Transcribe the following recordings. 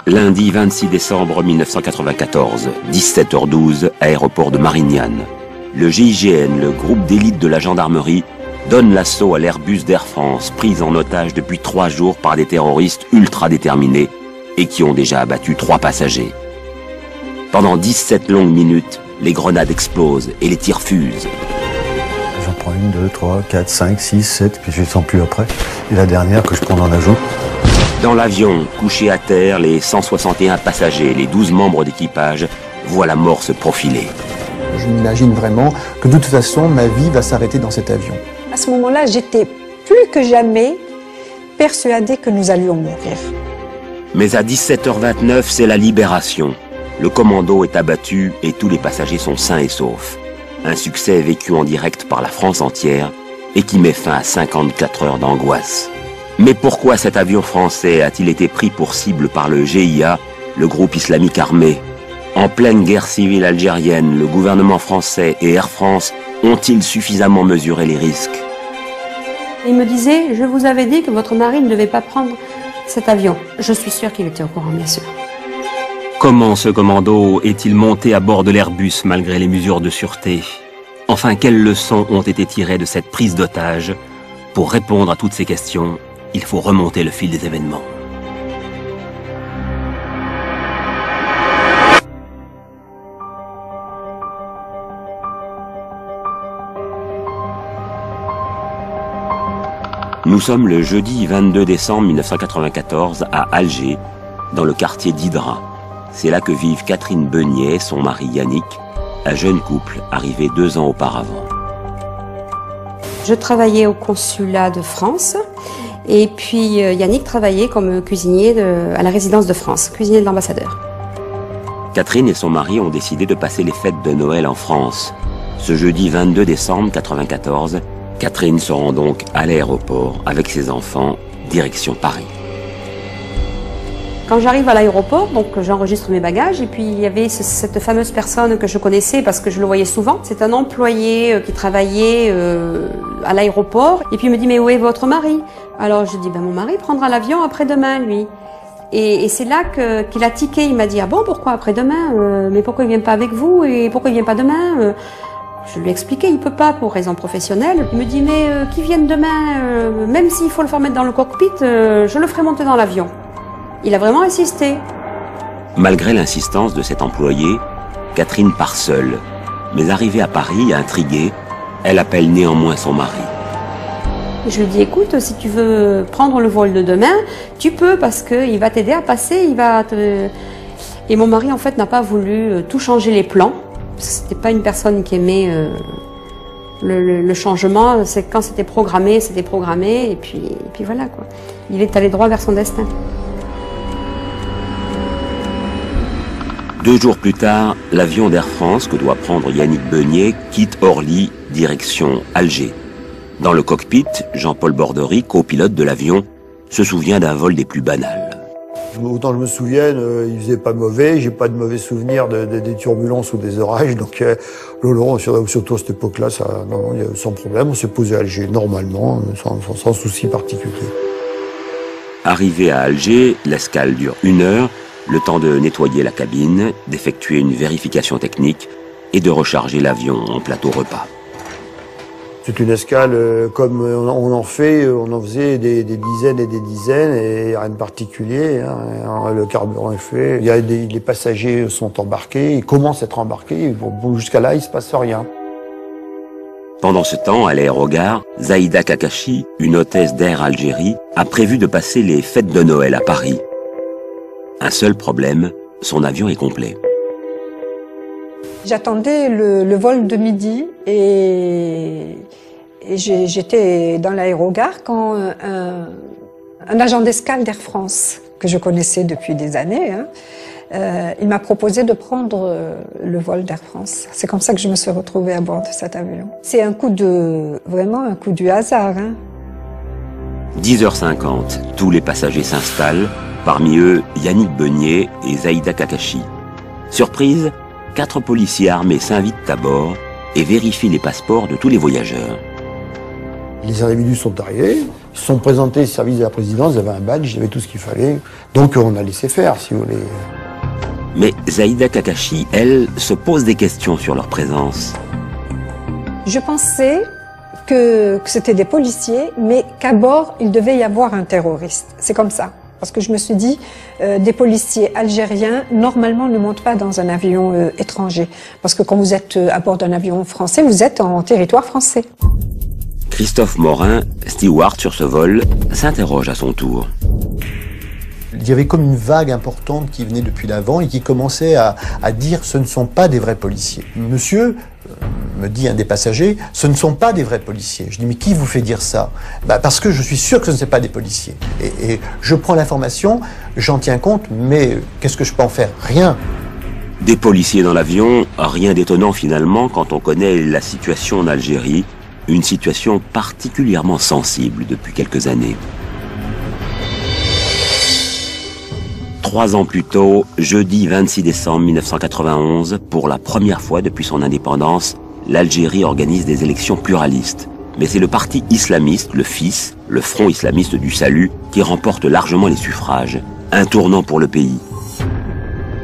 Lundi 26 décembre 1994, 17h12, aéroport de Marignane. Le GIGN, le groupe d'élite de la gendarmerie, donne l'assaut à l'Airbus d'Air France, prise en otage depuis 3 jours par des terroristes ultra déterminés et qui ont déjà abattu 3 passagers. Pendant 17 longues minutes, les grenades explosent et les tirs fusent. J'en prends 1, 2, 3, 4, 5, 6, 7, puis je ne sens plus après. Et la dernière que je prends dans la joue. Dans l'avion, couchés à terre, les 161 passagers, les 12 membres d'équipage, voient la mort se profiler. Je m'imagine vraiment que de toute façon, ma vie va s'arrêter dans cet avion. À ce moment-là, j'étais plus que jamais persuadée que nous allions mourir. Mais à 17h29, c'est la libération. Le commando est abattu et tous les passagers sont sains et saufs. Un succès vécu en direct par la France entière et qui met fin à 54 heures d'angoisse. Mais pourquoi cet avion français a-t-il été pris pour cible par le GIA, le groupe islamique armé? En pleine guerre civile algérienne, le gouvernement français et Air France ont-ils suffisamment mesuré les risques? Il me disait, je vous avais dit que votre mari ne devait pas prendre cet avion. Je suis sûre qu'il était au courant, bien sûr. Comment ce commando est-il monté à bord de l'Airbus malgré les mesures de sûreté? Enfin, quelles leçons ont été tirées de cette prise d'otage? Pour répondre à toutes ces questions, il faut remonter le fil des événements. Nous sommes le jeudi 22 décembre 1994 à Alger, dans le quartier d'Hydra. C'est là que vivent Catherine Beugnet, son mari Yannick, un jeune couple arrivé 2 ans auparavant. Je travaillais au consulat de France et puis Yannick travaillait comme cuisinier à la résidence de France, cuisinier de l'ambassadeur. Catherine et son mari ont décidé de passer les fêtes de Noël en France. Ce jeudi 22 décembre 1994, Catherine se rend donc à l'aéroport avec ses enfants, direction Paris. Quand j'arrive à l'aéroport, donc j'enregistre mes bagages et puis il y avait cette fameuse personne que je connaissais parce que je le voyais souvent. C'est un employé qui travaillait à l'aéroport et puis il me dit mais où est votre mari? Alors je dis ben mon mari prendra l'avion après-demain lui. Et c'est là qu'il a tiqué, il m'a dit ah bon pourquoi après-demain mais pourquoi il vient pas avec vous et pourquoi il vient pas demain Je lui ai expliqué, il peut pas pour raison professionnelle. Il me dit mais qu'il vienne demain, même s'il faut le faire mettre dans le cockpit, je le ferai monter dans l'avion. Il a vraiment insisté. Malgré l'insistance de cet employé, Catherine part seule. Mais arrivée à Paris, intriguée, elle appelle néanmoins son mari. Je lui dis écoute, si tu veux prendre le vol de demain, tu peux parce qu'il va t'aider à passer, il va te... Et mon mari en fait n'a pas voulu tout changer les plans. C'était pas une personne qui aimait le changement. C'est quand c'était programmé, et puis voilà quoi. Il est allé droit vers son destin. 2 jours plus tard, l'avion d'Air France que doit prendre Yannick Beugnet quitte Orly, direction Alger. Dans le cockpit, Jean-Paul Bordery, copilote de l'avion, se souvient d'un vol des plus banals. Autant je me souvienne, il faisait pas mauvais, j'ai pas de mauvais souvenirs des turbulences ou des orages, donc non, surtout à cette époque-là, non, sans problème, on s'est posé à Alger normalement, sans souci particulier. Arrivé à Alger, l'escale dure 1 heure, le temps de nettoyer la cabine, d'effectuer une vérification technique et de recharger l'avion en plateau repas. C'est une escale comme on en faisait des dizaines et des dizaines et rien de particulier. Hein. Le carburant est fait, les passagers sont embarqués, ils commencent à être embarqués, jusqu'à là il se passe rien. Pendant ce temps, à l'aérogare, Zaïda Kakashi, une hôtesse d'Air Algérie, a prévu de passer les fêtes de Noël à Paris. Un seul problème, son avion est complet. J'attendais le vol de midi et j'étais dans l'aérogare quand un agent d'escale d'Air France, que je connaissais depuis des années, il m'a proposé de prendre le vol d'Air France. C'est comme ça que je me suis retrouvée à bord de cet avion. C'est vraiment un coup du hasard. 10h50, tous les passagers s'installent, parmi eux Yannick Beugnet et Zaïda Kakashi. Surprise, 4 policiers armés s'invitent à bord et vérifient les passeports de tous les voyageurs. Les individus sont arrivés, ils se sont présentés au service de la présidence, ils avaient un badge, ils avaient tout ce qu'il fallait. Donc on a laissé faire, si vous voulez. Mais Zaïda Kakashi, elle, se pose des questions sur leur présence. Je pensais que c'était des policiers, mais qu'à bord, il devait y avoir un terroriste. C'est comme ça. Parce que je me suis dit, des policiers algériens, normalement, ne montent pas dans un avion étranger. Parce que quand vous êtes à bord d'un avion français, vous êtes en territoire français. Christophe Morin, steward sur ce vol, s'interroge à son tour. Il y avait comme une vague importante qui venait depuis l'avant et qui commençait à dire « ce ne sont pas des vrais policiers ». Monsieur, me dit un des passagers, ce ne sont pas des vrais policiers. Je dis, mais qui vous fait dire ça? Parce que je suis sûr que ce ne sont pas des policiers. Et je prends l'information, j'en tiens compte, mais qu'est-ce que je peux en faire? Rien. Des policiers dans l'avion, rien d'étonnant finalement quand on connaît la situation en Algérie, une situation particulièrement sensible depuis quelques années. 3 ans plus tôt, jeudi 26 décembre 1991, pour la première fois depuis son indépendance, l'Algérie organise des élections pluralistes. Mais c'est le parti islamiste, le FIS, le Front islamiste du salut, qui remporte largement les suffrages. Un tournant pour le pays.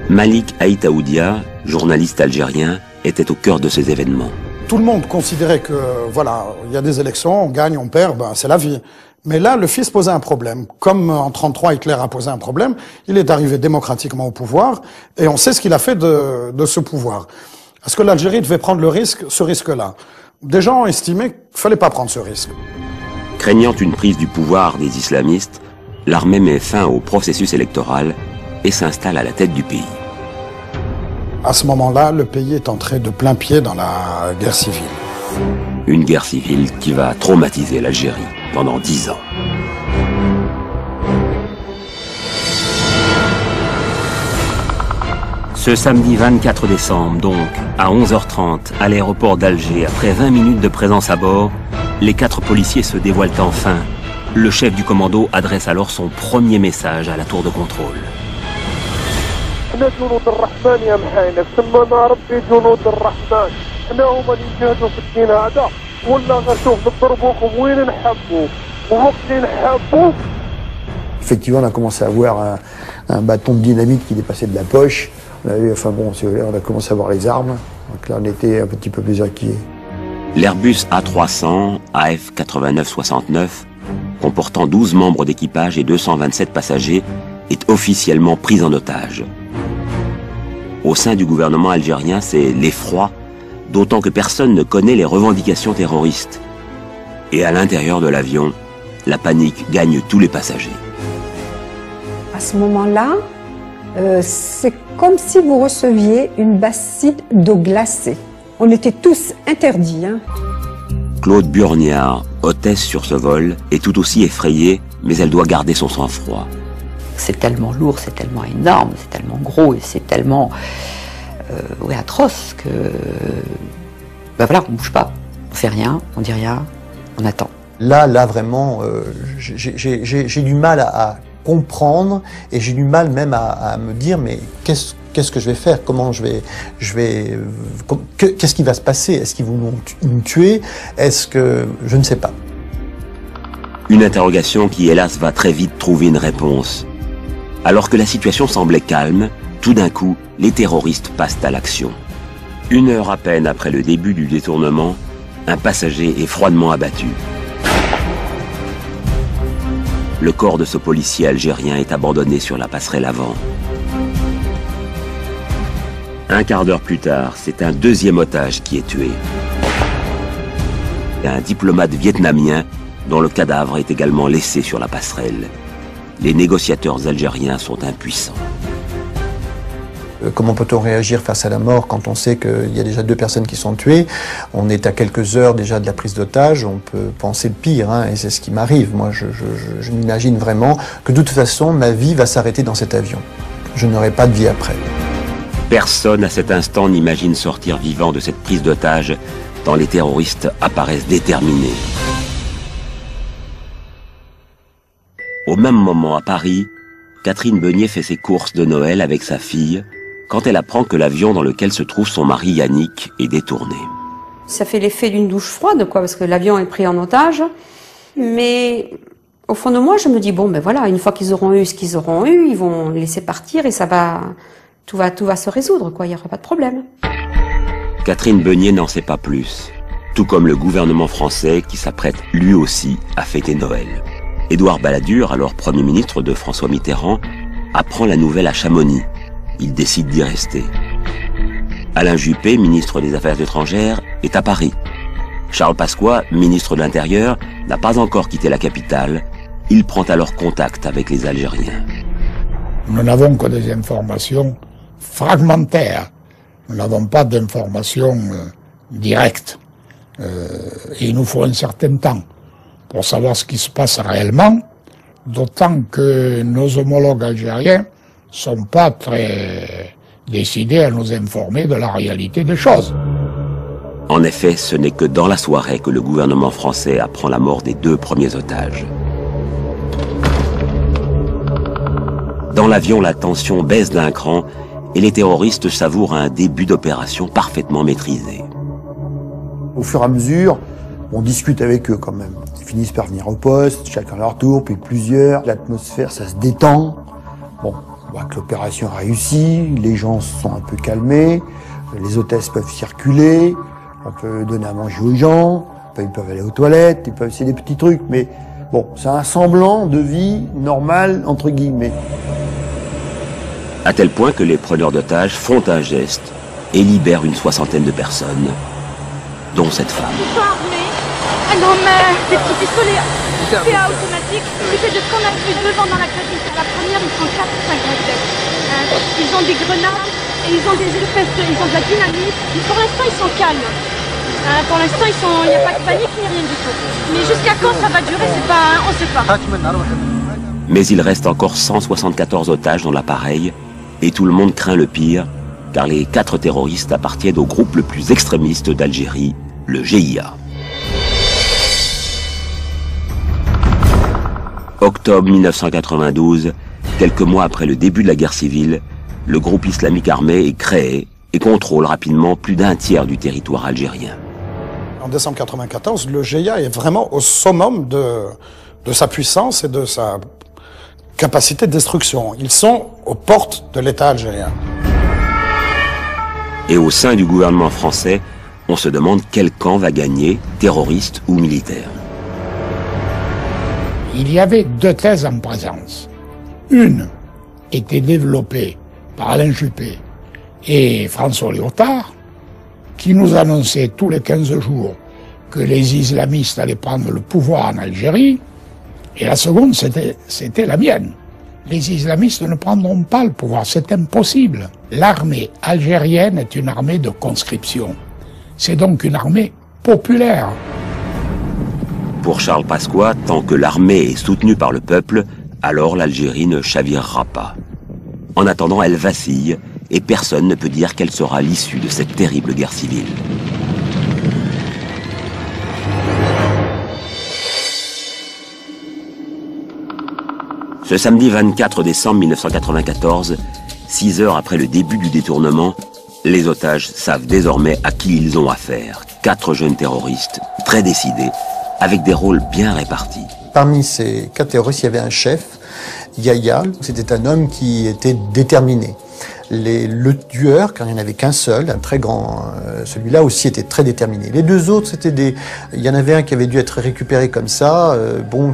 Malik Aïtaoudia, journaliste algérien, était au cœur de ces événements. Tout le monde considérait que, voilà, il y a des élections, on gagne, on perd, c'est la vie. Mais là, le FIS posait un problème. Comme en 1933, Hitler a posé un problème, il est arrivé démocratiquement au pouvoir, et on sait ce qu'il a fait de ce pouvoir. Est-ce que l'Algérie devait prendre ce risque-là? Des gens ont estimé qu'il ne fallait pas prendre ce risque. Craignant une prise du pouvoir des islamistes, l'armée met fin au processus électoral et s'installe à la tête du pays. À ce moment-là, le pays est entré de plein pied dans la guerre civile. Une guerre civile qui va traumatiser l'Algérie pendant 10 ans. Ce samedi 24 décembre, donc, à 11h30, à l'aéroport d'Alger, après 20 minutes de présence à bord, les 4 policiers se dévoilent enfin. Le chef du commando adresse alors son premier message à la tour de contrôle. Effectivement, on a commencé à voir un bâton de dynamite qui dépassait de la poche. On a commencé à voir les armes. Donc là, on était un petit peu plus inquiets. L'Airbus A300 AF8969, comportant 12 membres d'équipage et 227 passagers, est officiellement pris en otage. Au sein du gouvernement algérien, c'est l'effroi, d'autant que personne ne connaît les revendications terroristes. Et à l'intérieur de l'avion, la panique gagne tous les passagers. À ce moment-là, c'est comme si vous receviez une bassine d'eau glacée. On était tous interdits. Claude Burniard, hôtesse sur ce vol, est tout aussi effrayée, mais elle doit garder son sang-froid. C'est tellement lourd, c'est tellement énorme, c'est tellement gros et c'est tellement atroce que... voilà, on ne bouge pas, on fait rien, on dit rien, on attend. Là vraiment, j'ai du mal à comprendre et j'ai du mal même à me dire mais qu'est-ce que je vais faire? Comment qu'est-ce qui va se passer? Est-ce qu'ils vont nous tuer? Est-ce que... je ne sais pas. Une interrogation qui, hélas, va très vite trouver une réponse. Alors que la situation semblait calme, tout d'un coup, les terroristes passent à l'action. 1 heure à peine après le début du détournement, un passager est froidement abattu. Le corps de ce policier algérien est abandonné sur la passerelle avant. Un quart d'heure plus tard, c'est un deuxième otage qui est tué. Un diplomate vietnamien dont le cadavre est également laissé sur la passerelle. Les négociateurs algériens sont impuissants. Comment peut-on réagir face à la mort quand on sait qu'il y a déjà 2 personnes qui sont tuées? On est à quelques heures déjà de la prise d'otage, on peut penser le pire, et c'est ce qui m'arrive. Moi, je m'imagine vraiment que de toute façon, ma vie va s'arrêter dans cet avion. Je n'aurai pas de vie après. Personne à cet instant n'imagine sortir vivant de cette prise d'otage, tant les terroristes apparaissent déterminés. Au même moment, à Paris, Catherine Beugnet fait ses courses de Noël avec sa fille, quand elle apprend que l'avion dans lequel se trouve son mari Yannick est détourné. Ça fait l'effet d'une douche froide, quoi, parce que l'avion est pris en otage. Mais au fond de moi, je me dis, bon, ben voilà, une fois qu'ils auront eu ce qu'ils auront eu, ils vont laisser partir et tout va se résoudre, quoi, il n'y aura pas de problème. Catherine Beugnet n'en sait pas plus, tout comme le gouvernement français qui s'apprête lui aussi à fêter Noël. Édouard Balladur, alors Premier ministre de François Mitterrand, apprend la nouvelle à Chamonix. Il décide d'y rester. Alain Juppé, ministre des Affaires étrangères, est à Paris. Charles Pasqua, ministre de l'Intérieur, n'a pas encore quitté la capitale. Il prend alors contact avec les Algériens. Nous n'avons que des informations fragmentaires. Nous n'avons pas d'informations directes. Et il nous faut un certain temps pour savoir ce qui se passe réellement, d'autant que nos homologues algériens sont pas très décidés à nous informer de la réalité des choses. En effet, ce n'est que dans la soirée que le gouvernement français apprend la mort des 2 premiers otages. Dans l'avion, la tension baisse d'un cran et les terroristes savourent un début d'opération parfaitement maîtrisé. Au fur et à mesure, on discute avec eux quand même. Ils finissent par venir au poste, chacun à leur tour, puis plusieurs. L'atmosphère, ça se détend. Bon, on voit que l'opération réussit, les gens se sont un peu calmés, les hôtesses peuvent circuler, on peut donner à manger aux gens, ils peuvent aller aux toilettes, c'est des petits trucs, mais bon, c'est un semblant de vie normale, entre guillemets. À tel point que les preneurs d'otages font un geste et libèrent une 60aine de personnes, dont cette femme. Ils sont armés. Ah non, mais des petits pistolets PA automatiques. C'est de ce qu'on a vu devant dans la classe. À la première, ils sont 4 ou 5 réflexes. Ils ont des grenades et ils ont des espèces ils ont de la dynamite. Et pour l'instant, ils sont calmes. Pour l'instant, il n'y a pas de panique ni rien du tout. Mais jusqu'à quand ça va durer, c'est pas, on ne sait pas. Mais il reste encore 174 otages dans l'appareil et tout le monde craint le pire, car les 4 terroristes appartiennent au groupe le plus extrémiste d'Algérie, le GIA. Octobre 1992, quelques mois après le début de la guerre civile, le groupe islamique armé est créé et contrôle rapidement plus d'un tiers du territoire algérien. En décembre 1994, le GIA est vraiment au summum de sa puissance et de sa capacité de destruction. Ils sont aux portes de l'État algérien. Et au sein du gouvernement français, on se demande quel camp va gagner, terroriste ou militaire. Il y avait 2 thèses en présence. Une était développée par Alain Juppé et François Léotard, qui nous annonçaient tous les 15 jours que les islamistes allaient prendre le pouvoir en Algérie, et la seconde, c'était la mienne. Les islamistes ne prendront pas le pouvoir, c'est impossible. L'armée algérienne est une armée de conscription. C'est donc une armée populaire. Pour Charles Pasqua, tant que l'armée est soutenue par le peuple, alors l'Algérie ne chavirera pas. En attendant, elle vacille, et personne ne peut dire quelle sera l'issue de cette terrible guerre civile. Ce samedi 24 décembre 1994, 6 heures après le début du détournement, les otages savent désormais à qui ils ont affaire. 4 jeunes terroristes, très décidés, avec des rôles bien répartis. Parmi ces 4 terroristes, il y avait un chef, Yahya. C'était un homme qui était déterminé. Le tueur, car il n'y en avait qu'un seul, un très grand, celui-là aussi était très déterminé. Les 2 autres, il y en avait un qui avait dû être récupéré comme ça,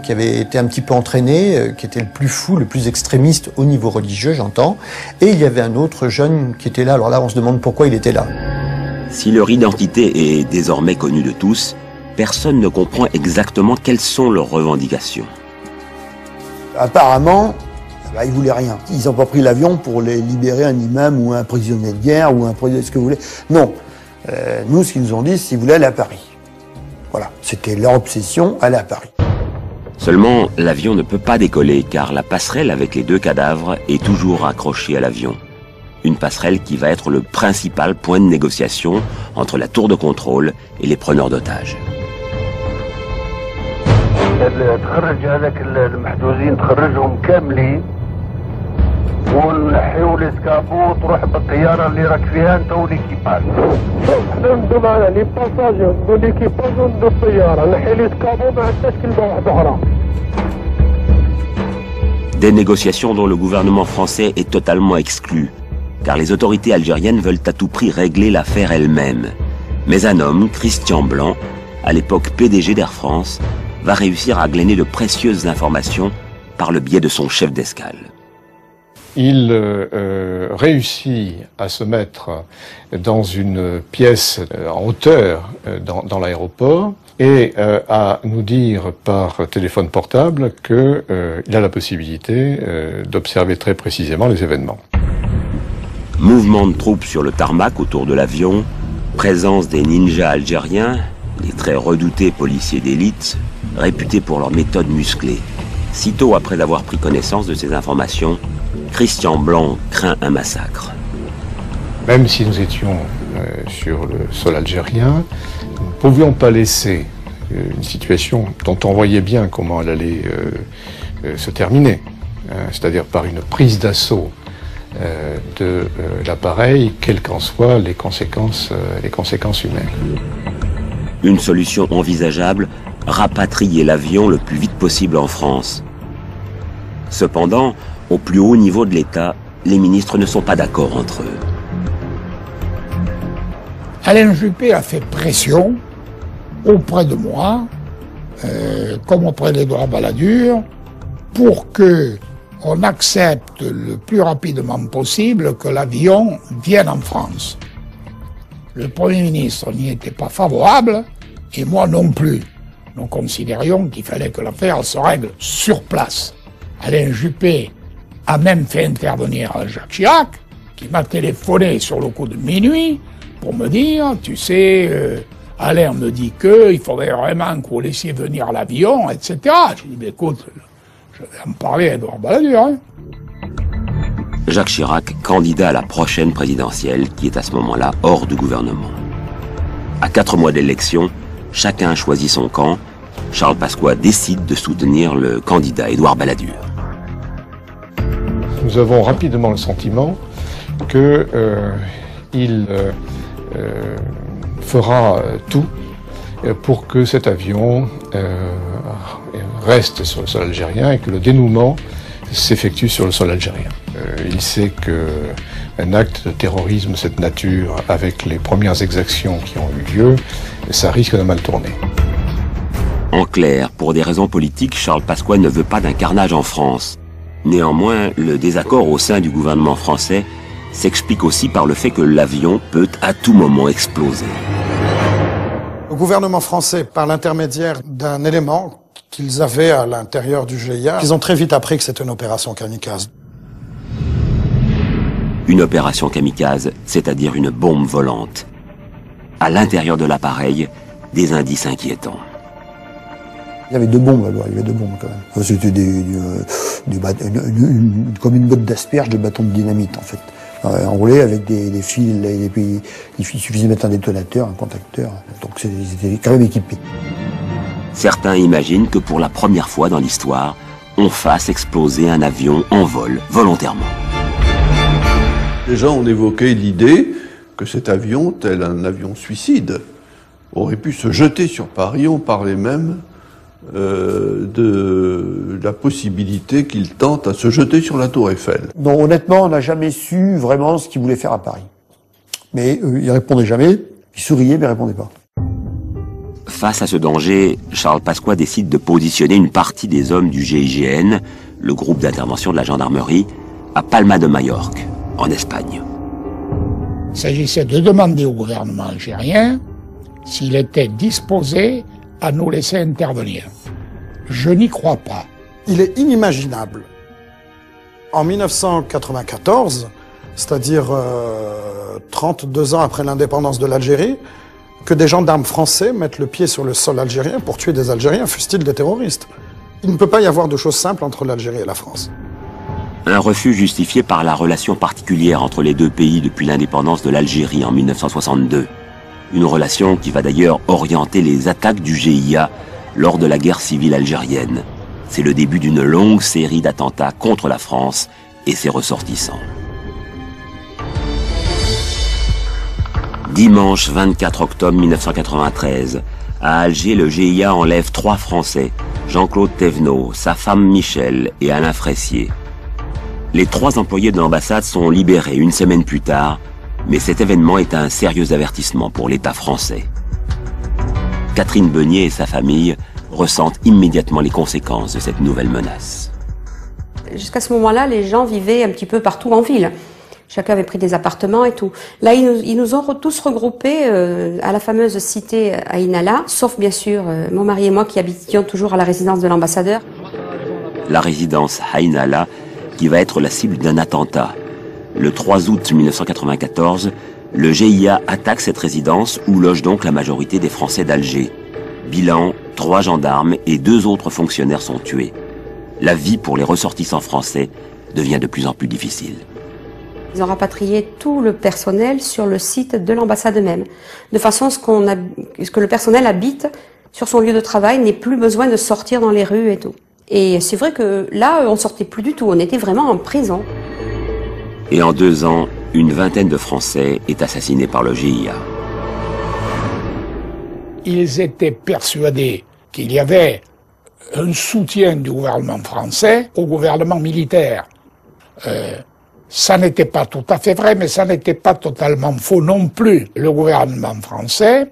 qui avait été un petit peu entraîné, qui était le plus fou, le plus extrémiste au niveau religieux, j'entends. Et il y avait un autre jeune qui était là. Alors là, on se demande pourquoi il était là. Si leur identité est désormais connue de tous, personne ne comprend exactement quelles sont leurs revendications. Apparemment, ils voulaient rien. Ils n'ont pas pris l'avion pour les libérer un imam ou un prisonnier de guerre ou un prisonnier, ce que vous voulez. Non. Nous, ce qu'ils nous ont dit, c'est qu'ils voulaient aller à Paris. Voilà. C'était leur obsession, aller à Paris. Seulement, l'avion ne peut pas décoller car la passerelle avec les 2 cadavres est toujours accrochée à l'avion. Une passerelle qui va être le principal point de négociation entre la tour de contrôle et les preneurs d'otages. ونحيوا الاسكابو تروح بالطياره اللي راك فيها انت وليكيباج. حنا ندو معنا لي باساجير ندو ليكيباج وندو الطياره نحي الاسكابو ما عندناش كلمه واحده اخرى. Des négociations dont le gouvernement français est totalement exclu, car les autorités algériennes veulent à tout prix régler l'affaire elle-même. Mais un homme, Christian Blanc, à l'époque PDG d'Air France, va réussir à glaner de précieuses informations par le biais de son chef d'escale. Il réussit à se mettre dans une pièce en hauteur dans l'aéroport et à nous dire par téléphone portable qu'il a la possibilité d'observer très précisément les événements. Mouvement de troupes sur le tarmac autour de l'avion, présence des ninjas algériens, les très redoutés policiers d'élite, réputés pour leur méthode musclée. Sitôt après avoir pris connaissance de ces informations, Christian Blanc craint un massacre. Même si nous étions sur le sol algérien, nous ne pouvions pas laisser une situation dont on voyait bien comment elle allait se terminer, c'est-à-dire par une prise d'assaut de l'appareil, quelles qu'en soient les conséquences humaines. Une solution envisageable, rapatrier l'avion le plus vite possible en France. Cependant, au plus haut niveau de l'État, les ministres ne sont pas d'accord entre eux. Alain Juppé a fait pression auprès de moi, comme auprès d'Édouard Balladur, pour que on accepte le plus rapidement possible que l'avion vienne en France. Le Premier ministre n'y était pas favorable, et moi non plus. Nous considérions qu'il fallait que l'affaire se règle sur place. Alain Juppé a même fait intervenir Jacques Chirac, qui m'a téléphoné sur le coup de minuit pour me dire, tu sais, Alain me dit qu'il faudrait vraiment que vous laissiez venir l'avion, etc. J'ai dit, écoute, je vais en parler à Édouard Balladur. Hein. Jacques Chirac, candidat à la prochaine présidentielle, qui est à ce moment-là hors du gouvernement. À 4 mois d'élection, chacun choisit son camp. Charles Pasqua décide de soutenir le candidat Édouard Balladur. Nous avons rapidement le sentiment qu'il fera tout pour que cet avion reste sur le sol algérien et que le dénouement s'effectue sur le sol algérien. Il sait qu'un acte de terrorisme de cette nature, avec les premières exactions qui ont eu lieu, ça risque de mal tourner. En clair, pour des raisons politiques, Charles Pasqua ne veut pas d'un carnage en France. Néanmoins, le désaccord au sein du gouvernement français s'explique aussi par le fait que l'avion peut à tout moment exploser. Le gouvernement français, par l'intermédiaire d'un élément qu'ils avaient à l'intérieur du GIA, ils ont très vite appris que c'était une opération kamikaze. Une opération kamikaze, c'est-à-dire une bombe volante. À l'intérieur de l'appareil, des indices inquiétants. Il y avait 2 bombes alors, il y avait 2 bombes quand même. C'était comme une botte d'asperges de bâtons de dynamite en fait. Enroulés avec des fils, il suffisait de mettre un détonateur, un contacteur, donc ils étaient quand même équipés. Certains imaginent que pour la première fois dans l'histoire, on fasse exploser un avion en vol, volontairement. Les gens ont évoqué l'idée que cet avion, tel un avion suicide, aurait pu se jeter sur Paris. On parlait même de la possibilité qu'il tente à se jeter sur la Tour Eiffel. Non, honnêtement, on n'a jamais su vraiment ce qu'il voulait faire à Paris. Mais il répondait jamais, il souriait mais il répondait pas. Face à ce danger, Charles Pasqua décide de positionner une partie des hommes du GIGN, le groupe d'intervention de la gendarmerie, à Palma de Majorque, en Espagne. Il s'agissait de demander au gouvernement algérien s'il était disposé à nous laisser intervenir. Je n'y crois pas. Il est inimaginable, en 1994, c'est-à-dire 32 ans après l'indépendance de l'Algérie, que des gendarmes français mettent le pied sur le sol algérien pour tuer des Algériens, fussent-ils des terroristes. Il ne peut pas y avoir de choses simples entre l'Algérie et la France. Un refus justifié par la relation particulière entre les deux pays depuis l'indépendance de l'Algérie en 1962. Une relation qui va d'ailleurs orienter les attaques du GIA lors de la guerre civile algérienne. C'est le début d'une longue série d'attentats contre la France et ses ressortissants. Dimanche 24 octobre 1993, à Alger, le GIA enlève 3 Français, Jean-Claude Thévenot, sa femme Michel et Alain Fressier. Les 3 employés de l'ambassade sont libérés une semaine plus tard, mais cet événement est un sérieux avertissement pour l'État français. Catherine Beugnet et sa famille ressentent immédiatement les conséquences de cette nouvelle menace. Jusqu'à ce moment-là, les gens vivaient un petit peu partout en ville. Chacun avait pris des appartements et tout. Là, ils nous ont tous regroupés à la fameuse cité Aïn Alla, sauf bien sûr mon mari et moi qui habitions toujours à la résidence de l'ambassadeur. La résidence Aïn Alla qui va être la cible d'un attentat. Le 3 août 1994, le GIA attaque cette résidence où loge donc la majorité des Français d'Alger. Bilan, 3 gendarmes et 2 autres fonctionnaires sont tués. La vie pour les ressortissants français devient de plus en plus difficile. Ils ont rapatrié tout le personnel sur le site de l'ambassade même, de façon à ce que le personnel habite sur son lieu de travail, n'ait plus besoin de sortir dans les rues et tout. Et c'est vrai que là, on sortait plus du tout, on était vraiment en prison. Et en 2 ans, une vingtaine de Français est assassinée par le GIA. Ils étaient persuadés qu'il y avait un soutien du gouvernement français au gouvernement militaire. Ça n'était pas tout à fait vrai, mais ça n'était pas totalement faux non plus. Le gouvernement français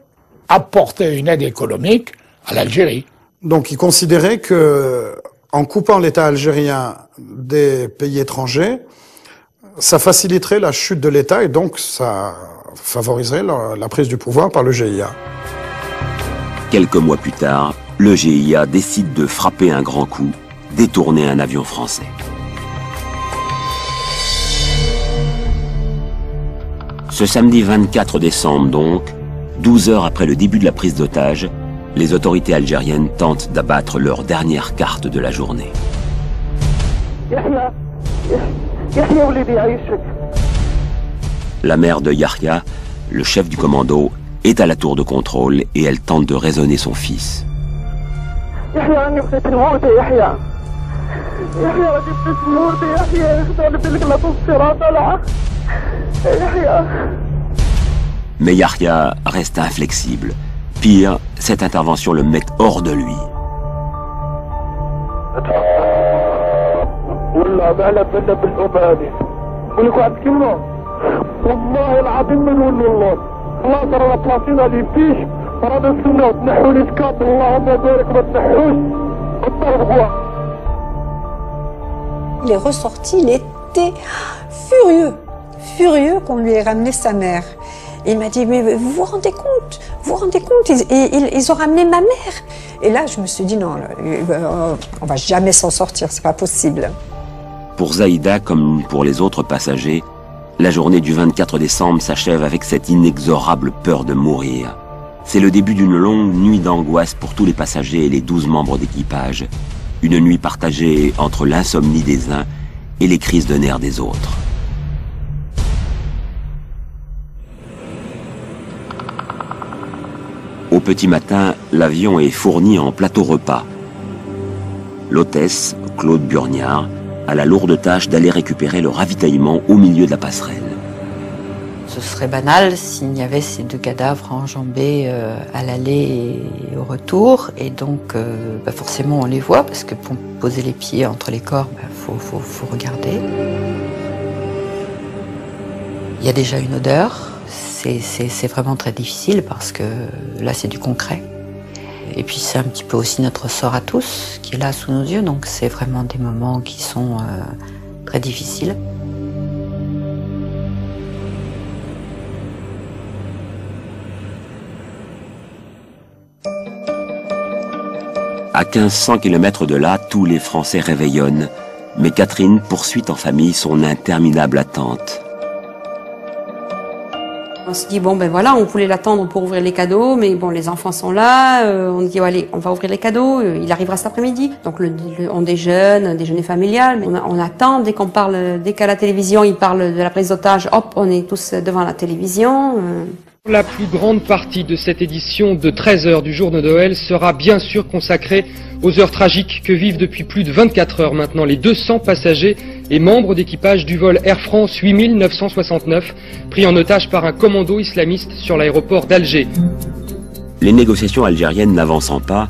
apportait une aide économique à l'Algérie. Donc il considérait que, en coupant l'État algérien des pays étrangers, ça faciliterait la chute de l'État et donc ça favoriserait la prise du pouvoir par le GIA. Quelques mois plus tard, le GIA décide de frapper un grand coup, détourner un avion français. Ce samedi 24 décembre donc, 12 heures après le début de la prise d'otage, les autorités algériennes tentent d'abattre leur dernière carte de la journée. La mère de Yahya, le chef du commando, est à la tour de contrôle et elle tente de raisonner son fils. Mais Yahya reste inflexible. Pire, cette intervention le met hors de lui. Il est ressorti, il était furieux qu'on lui ait ramené sa mère. Et il m'a dit, mais vous vous rendez compte, ils ont ramené ma mère. Et là, je me suis dit, non, on va jamais s'en sortir, c'est pas possible. Pour Zaïda, comme pour les autres passagers, la journée du 24 décembre s'achève avec cette inexorable peur de mourir. C'est le début d'une longue nuit d'angoisse pour tous les passagers et les 12 membres d'équipage. Une nuit partagée entre l'insomnie des uns et les crises de nerfs des autres. Au petit matin, l'avion est fourni en plateau repas. L'hôtesse, Claude Burniard, a la lourde tâche d'aller récupérer le ravitaillement au milieu de la passerelle. Ce serait banal s'il y avait ces 2 cadavres enjambés à l'aller et au retour. Et donc, forcément, on les voit, parce que pour poser les pieds entre les corps, faut regarder. Il y a déjà une odeur. C'est vraiment très difficile, parce que là, c'est du concret. Et puis, c'est un petit peu aussi notre sort à tous, qui est là sous nos yeux. Donc, c'est vraiment des moments qui sont très difficiles. À 1500 km de là, tous les Français réveillonnent, mais Catherine poursuit en famille son interminable attente. On se dit, bon ben voilà, on voulait l'attendre pour ouvrir les cadeaux, mais bon, les enfants sont là, on dit, allez, on va ouvrir les cadeaux, il arrivera cet après-midi. Donc on déjeune, un déjeuner familial, mais on attend, dès qu'on parle, dès qu'à la télévision, il parle de la prise d'otage, hop, on est tous devant la télévision. La plus grande partie de cette édition de 13h du jour de Noël sera bien sûr consacrée aux heures tragiques que vivent depuis plus de 24 heures maintenant les 200 passagers et membres d'équipage du vol Air France 8969 pris en otage par un commando islamiste sur l'aéroport d'Alger. Les négociations algériennes n'avançant pas,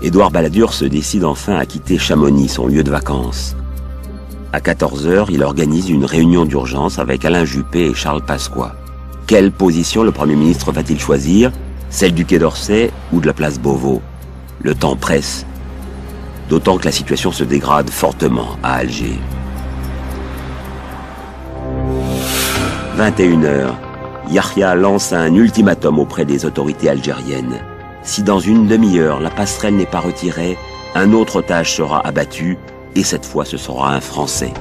Édouard Balladur se décide enfin à quitter Chamonix, son lieu de vacances. À 14h, il organise une réunion d'urgence avec Alain Juppé et Charles Pasqua. Quelle position le Premier ministre va-t-il choisir? Celle du Quai d'Orsay ou de la place Beauvau? Le temps presse. D'autant que la situation se dégrade fortement à Alger. 21h, Yahya lance un ultimatum auprès des autorités algériennes. Si dans une demi-heure la passerelle n'est pas retirée, un autre otage sera abattu, et cette fois ce sera un Français.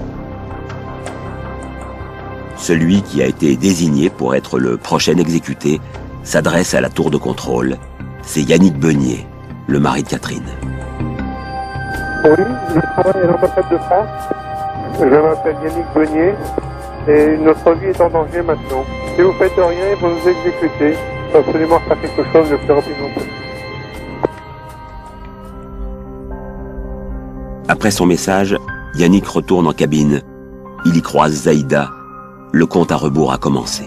Celui qui a été désigné pour être le prochain exécuté s'adresse à la tour de contrôle. C'est Yannick Beugnet, le mari de Catherine. Oui, je travaille à l'ambassade de France. Je m'appelle Yannick Beugnet et notre vie est en danger maintenant. Si vous faites rien, ils vont nous exécuter. Il faut absolument faire quelque chose le plus rapidement possible. Après son message, Yannick retourne en cabine. Il y croise Zaïda. Le compte à rebours a commencé.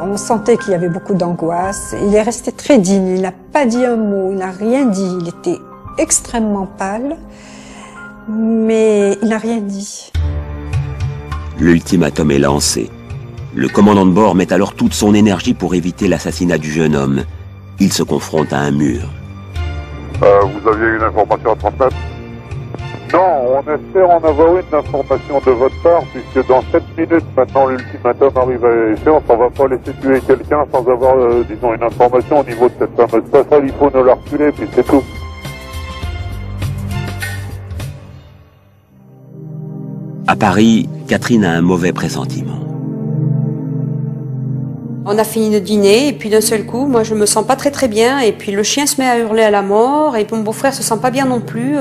On sentait qu'il y avait beaucoup d'angoisse. Il est resté très digne. Il n'a pas dit un mot, il n'a rien dit. Il était extrêmement pâle, mais il n'a rien dit. L'ultimatum est lancé. Le commandant de bord met alors toute son énergie pour éviter l'assassinat du jeune homme. Il se confronte à un mur. Vous aviez une information à transmettre? Non, on espère en avoir une information de votre part, puisque dans 7 minutes maintenant l'ultimatum arrive à échéance. On ne va pas laisser tuer quelqu'un sans avoir, disons, une information au niveau de cette fameuse passerelle. Il faut ne la reculer, puis c'est tout. À Paris, Catherine a un mauvais pressentiment. On a fini de dîner et puis d'un seul coup, moi je me sens pas très bien et puis le chien se met à hurler à la mort et puis mon beau-frère se sent pas bien non plus.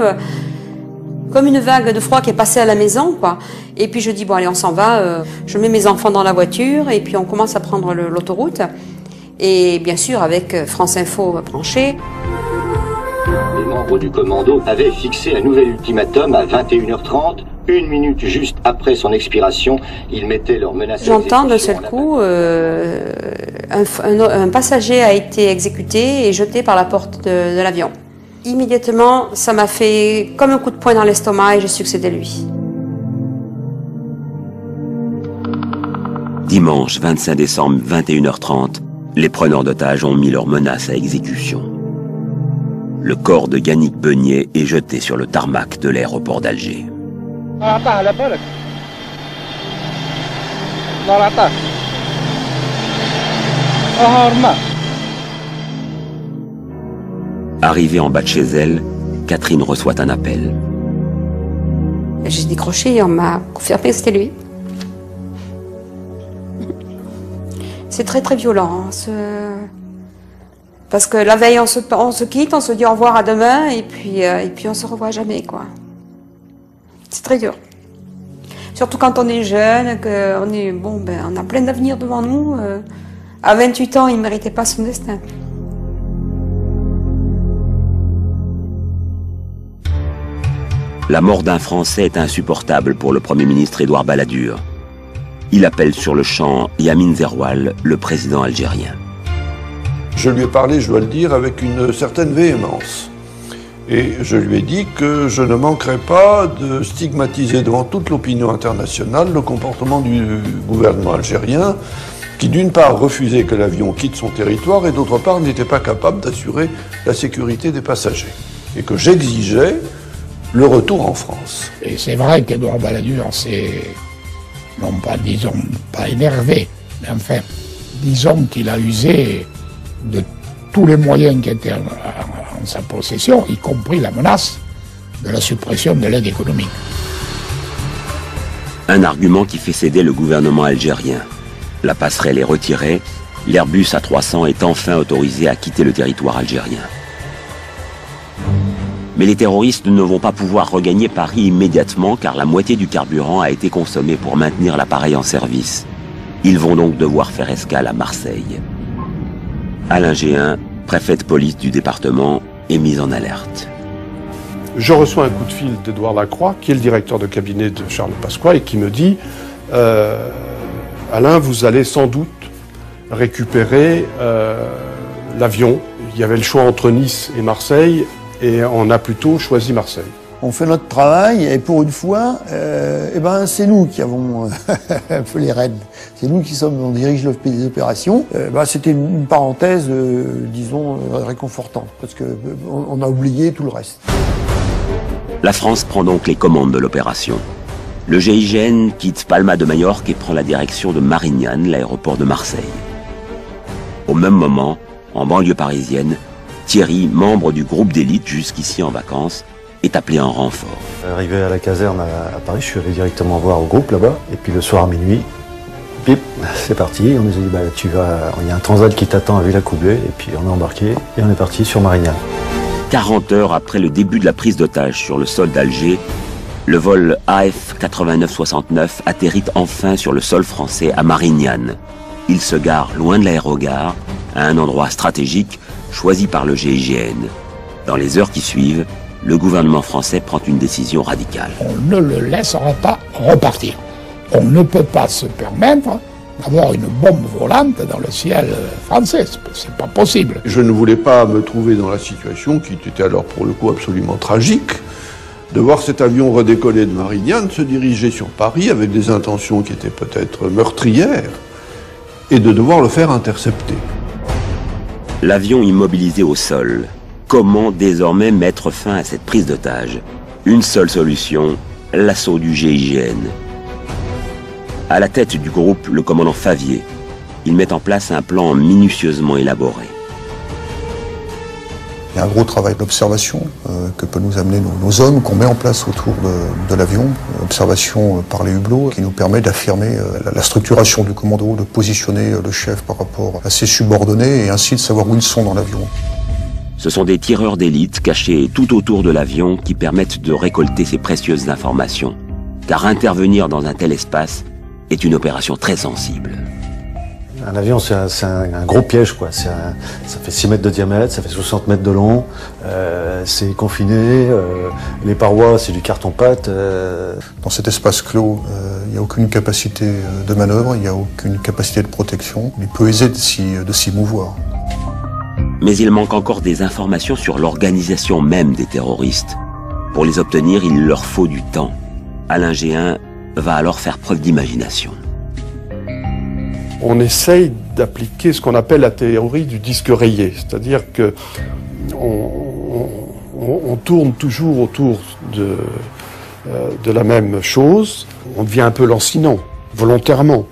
Comme une vague de froid qui est passée à la maison, quoi. Et puis je dis, bon allez, on s'en va, je mets mes enfants dans la voiture et puis on commence à prendre l'autoroute. Et bien sûr, avec France Info branché. Les membres du commando avaient fixé un nouvel ultimatum à 21h30. Une minute juste après son expiration, ils mettaient leur menace. J'entends d'un seul coup, un passager a été exécuté et jeté par la porte de l'avion. Immédiatement, ça m'a fait comme un coup de poing dans l'estomac et j'ai su que c'était lui. Dimanche 25 décembre, 21h30, les preneurs d'otages ont mis leurs menaces à exécution. Le corps de Yannick Beugnet est jeté sur le tarmac de l'aéroport d'Alger. Arrivée en bas de chez elle, Catherine reçoit un appel. J'ai décroché et on m'a confirmé que c'était lui. C'est très très violent. Parce que la veille on se quitte, on se dit au revoir à demain et puis on se revoit jamais, quoi. C'est très dur. Surtout quand on est jeune, on a plein d'avenir devant nous. À 28 ans, il ne méritait pas son destin. La mort d'un Français est insupportable pour le Premier ministre Édouard Balladur. Il appelle sur le champ Yamin Zerwal, le président algérien. Je lui ai parlé, je dois le dire, avec une certaine véhémence. Et je lui ai dit que je ne manquerais pas de stigmatiser devant toute l'opinion internationale le comportement du gouvernement algérien, qui d'une part refusait que l'avion quitte son territoire et d'autre part n'était pas capable d'assurer la sécurité des passagers. Et que j'exigeais le retour en France. Et c'est vrai qu'Édouard Balladur s'est, non pas, disons, pas énervé, mais enfin, disons qu'il a usé de tous les moyens qui étaient en sa possession, y compris la menace de la suppression de l'aide économique. Un argument qui fait céder le gouvernement algérien. La passerelle est retirée, l'Airbus A300 est enfin autorisé à quitter le territoire algérien. Mais les terroristes ne vont pas pouvoir regagner Paris immédiatement car la moitié du carburant a été consommé pour maintenir l'appareil en service. Ils vont donc devoir faire escale à Marseille. Alain Géhin, préfet de police du département, est mis en alerte. Je reçois un coup de fil d'Édouard Lacroix, qui est le directeur de cabinet de Charles Pasqua, et qui me dit Alain, vous allez sans doute récupérer l'avion. Il y avait le choix entre Nice et Marseille, et on a plutôt choisi Marseille. On fait notre travail et pour une fois, c'est nous qui avons un peu les rênes. C'est nous qui on dirige les opérations. C'était une parenthèse, disons, réconfortante parce que on a oublié tout le reste. La France prend donc les commandes de l'opération. Le GIGN quitte Palma de Majorque et prend la direction de Marignane, l'aéroport de Marseille. Au même moment, en banlieue parisienne, Thierry, membre du groupe d'élite jusqu'ici en vacances, est appelé en renfort. Arrivé à la caserne à Paris, je suis allé directement voir au groupe là-bas. Et puis le soir à minuit, bip, c'est parti. On nous a dit, il y a un transat qui t'attend à Villacoublay. Et puis on est embarqué et on est parti sur Marignane. 40 heures après le début de la prise d'otage sur le sol d'Alger, le vol AF 8969 atterrit enfin sur le sol français à Marignane. Il se gare loin de l'aérogare, à un endroit stratégique choisi par le GIGN. Dans les heures qui suivent, le gouvernement français prend une décision radicale. On ne le laissera pas repartir. On ne peut pas se permettre d'avoir une bombe volante dans le ciel français. C'est pas possible. Je ne voulais pas me trouver dans la situation, qui était alors pour le coup absolument tragique, de voir cet avion redécoller de Marignane, se diriger sur Paris avec des intentions qui étaient peut-être meurtrières, et de devoir le faire intercepter. L'avion immobilisé au sol. Comment désormais mettre fin à cette prise d'otage? Une seule solution, l'assaut du GIGN. À la tête du groupe, le commandant Favier. Il met en place un plan minutieusement élaboré. Il y a un gros travail d'observation que peuvent nous amener nos hommes qu'on met en place autour de l'avion. Observation par les hublots qui nous permet d'affirmer la structuration du commando, de positionner le chef par rapport à ses subordonnés et ainsi de savoir où ils sont dans l'avion. Ce sont des tireurs d'élite cachés tout autour de l'avion qui permettent de récolter ces précieuses informations. Car intervenir dans un tel espace est une opération très sensible. Un avion, c'est un gros piège, quoi. Ça fait 6 mètres de diamètre, ça fait 60 mètres de long, c'est confiné, les parois, c'est du carton-pâte. Dans cet espace clos, il n'y a aucune capacité de manœuvre, il n'y a aucune capacité de protection. Il est peu aisé de s'y mouvoir. Mais il manque encore des informations sur l'organisation même des terroristes. Pour les obtenir, il leur faut du temps. Alain Géhin va alors faire preuve d'imagination. On essaye d'appliquer ce qu'on appelle la théorie du disque rayé, c'est-à-dire que on tourne toujours autour de la même chose, on devient un peu lancinant, volontairement.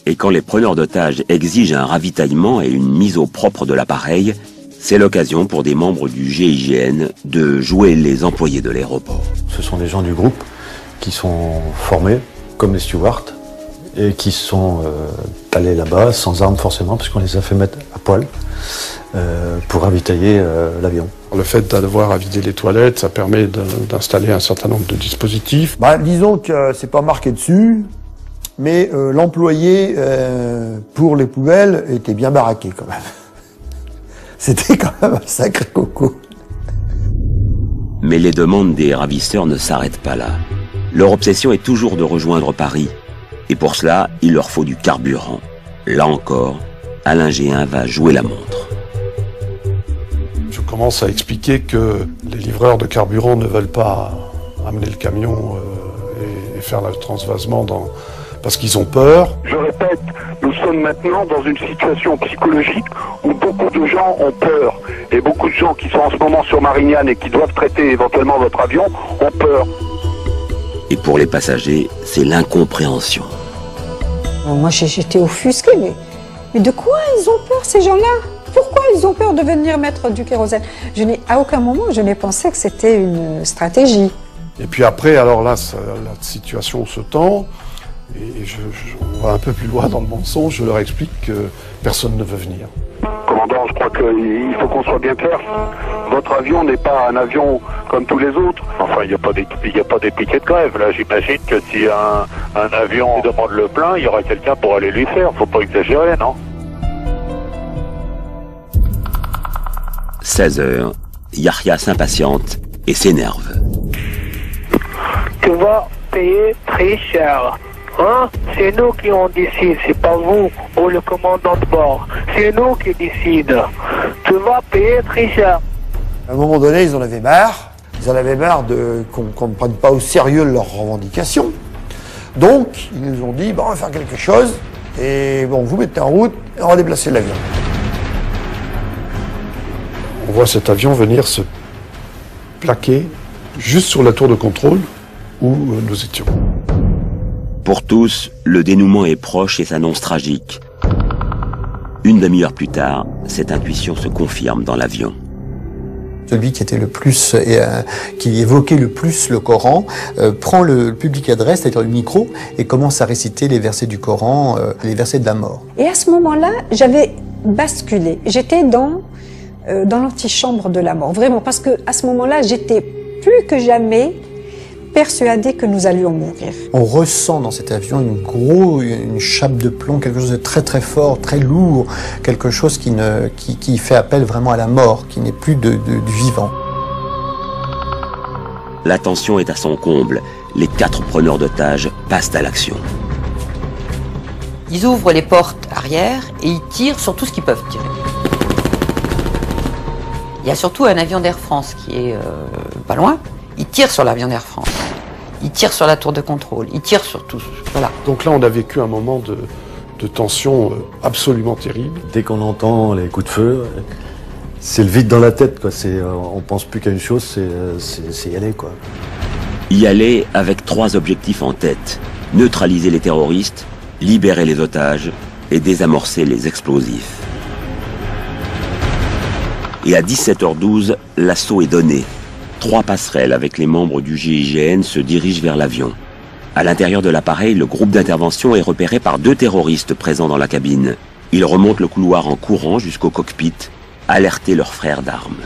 Et quand les preneurs d'otages exigent un ravitaillement et une mise au propre de l'appareil, c'est l'occasion pour des membres du GIGN de jouer les employés de l'aéroport. Ce sont des gens du groupe qui sont formés, comme les stewards, et qui sont allés là-bas sans armes forcément, puisqu'on les a fait mettre à poil pour ravitailler l'avion. Le fait d'avoir à vider les toilettes, ça permet d'installer un certain nombre de dispositifs. Disons que c'est pas marqué dessus, mais l'employé pour les poubelles était bien baraqué quand même. C'était quand même un sacré coco. Mais les demandes des ravisseurs ne s'arrêtent pas là. Leur obsession est toujours de rejoindre Paris. Et pour cela, il leur faut du carburant. Là encore, Alain Géhin va jouer la montre. Je commence à expliquer que les livreurs de carburant ne veulent pas amener le camion et faire le transvasement parce qu'ils ont peur. Je répète, nous sommes maintenant dans une situation psychologique où beaucoup de gens ont peur. Et beaucoup de gens qui sont en ce moment sur Marignane et qui doivent traiter éventuellement votre avion ont peur. Et pour les passagers, c'est l'incompréhension. Moi, j'étais offusquée, mais de quoi ils ont peur, ces gens-là? Pourquoi ils ont peur de venir mettre du kérosène? À aucun moment, je n'ai pensé que c'était une stratégie. Et puis après, alors là, la situation se tend. Et on va un peu plus loin dans le mensonge, je leur explique que personne ne veut venir. Commandant, je crois qu'il faut qu'on soit bien clair. Votre avion n'est pas un avion comme tous les autres. Enfin, il n'y a pas des tickets de grève. Là, j'imagine que si un avion demande le plein, il y aura quelqu'un pour aller lui faire. Faut pas exagérer, non? 16h, Yahya s'impatiente et s'énerve. Tu vas payer très cher. Hein? C'est nous qui on décide, c'est pas vous ou le commandant de bord. C'est nous qui décide. Tu vas payer très cher. À un moment donné, ils en avaient marre. Ils en avaient marre qu'on ne prenne pas au sérieux leurs revendications. Donc, ils nous ont dit, bon, on va faire quelque chose. Et bon, vous mettez en route et on va déplacer l'avion. On voit cet avion venir se plaquer juste sur la tour de contrôle où nous étions. Pour tous, le dénouement est proche et s'annonce tragique. Une demi-heure plus tard, cette intuition se confirme dans l'avion. Celui qui était le plus, qui évoquait le plus le Coran, prend le public adresse, c'est-à-dire le micro, et commence à réciter les versets du Coran, les versets de la mort. Et à ce moment-là, j'avais basculé. J'étais dans l'antichambre de la mort, vraiment, parce que à ce moment-là, j'étais plus que jamais persuadée que nous allions mourir. On ressent dans cet avion une chape de plomb, quelque chose de très très fort, très lourd, quelque chose qui fait appel vraiment à la mort, qui n'est plus du vivant. La tension est à son comble. Les 4 preneurs d'otages passent à l'action. Ils ouvrent les portes arrière et ils tirent sur tout ce qu'ils peuvent tirer. Il y a surtout un avion d'Air France qui est pas loin. Ils tirent sur l'avion d'Air France. Ils tirent sur la tour de contrôle. Ils tirent sur tout. Voilà. Donc là, on a vécu un moment de tension absolument terrible. Dès qu'on entend les coups de feu, c'est le vide dans la tête, quoi. On pense plus qu'à une chose, c'est y aller, quoi. Y aller avec 3 objectifs en tête. Neutraliser les terroristes, libérer les otages et désamorcer les explosifs. Et à 17h12, l'assaut est donné. 3 passerelles avec les membres du GIGN se dirigent vers l'avion. À l'intérieur de l'appareil, le groupe d'intervention est repéré par 2 terroristes présents dans la cabine. Ils remontent le couloir en courant jusqu'au cockpit, alerter leurs frères d'armes.